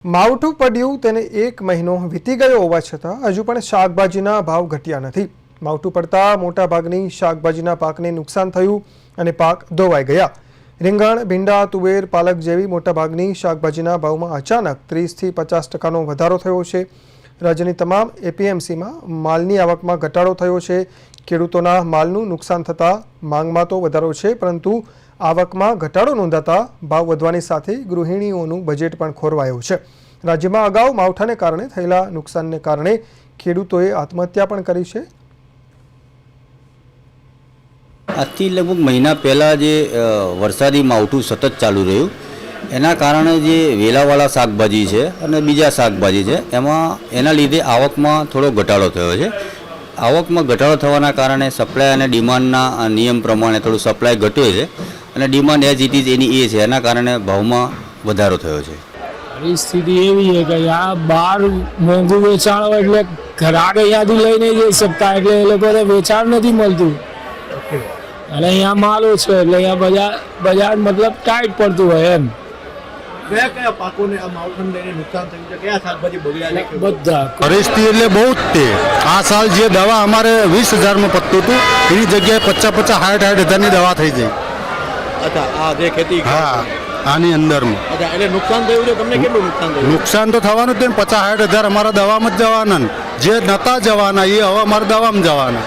માવઠું પડ્યું તેને 1 મહિનો વીતી ગયો હોવા છતાં હજુ પણ શાકભાજીના ભાવ ઘટ્યા નથી। માવઠું પડતા મોટાભાગની શાકભાજીના પાકને નુકસાન થયું અને પાક ધોવાઈ ગયા। રીંગણ, ભીંડા, તુવેર, પાલક જેવી મોટાભાગની શાકભાજીના ભાવમાં અચાનક 30 થી 50% વધારો થયો છે। રાજ્યની તમામ એપીએમસીમાં માલની આવકમાં ઘટાડો થયો છે। ખેડૂતોના માલનું નુકસાન થતાં માંગમાં તો વધારો છે, પરંતુ આવકમાં ઘટાડો નોંધાતા ભાવ વધવાની સાથે ગૃહિણીઓનું બજેટ પણ ખોરવાયું છે। રાજ્યમાં અગાઉ માવઠાને કારણે થયેલા નુકસાનને કારણે ખેડૂતોએ આત્મહત્યા પણ કરી છે। આજથી લગભગ મહિના પહેલાં જે વરસાદી માવઠું સતત ચાલુ રહ્યું એના કારણે જે વેલાવાળા શાકભાજી છે અને બીજા શાકભાજી છે એના લીધે આવકમાં થોડો ઘટાડો થયો છે। આવકમાં ઘટાડો થવાના કારણે સપ્લાય અને ડિમાન્ડના નિયમ પ્રમાણે થોડું સપ્લાય ઘટ્યો છે અને ડિમાન્ડ એઝ ઇટ ઇઝ એની છે, એના કારણે ભાવમાં વધારો થયો છે। પરિસ્થિતિ એવી છે કે આ બહાર મોંઘું વેચાણ હોય એટલે ગ્રાહક અહીંયાથી લઈ નહીં જઈ શકતા, એટલે એ લોકોને વેચાણ નથી મળતું અને અહીંયા માલ ઓછો એટલે અહીંયા બજાર મતલબ ટાઈટ પડતું હોય એમ। કયા પાકોને આ માવઠાને લઈને નુકસાન થયું છે? કયા શાકભાજી બગડ્યા છે? બધા પરિસ્થિતિ એટલે બહુ જ તે આ સાલ જે દવા અમારે 20,000માં પતતું હતું એની જગ્યાએ 50,000-60,000ની દવા થઈ જાય। અચ્છા, આ જે ખેતી હા, આની અંદરમાં અચ્છા, એટલે નુકસાન થયું છે। તમને કેટલું નુકસાન થયું? નુકસાન તો થવાનું જ ને। 50,000-60,000 અમારા દવામાં જ જવાના, જે નહોતા જવાના એ હવે અમારા દવામાં જવાના।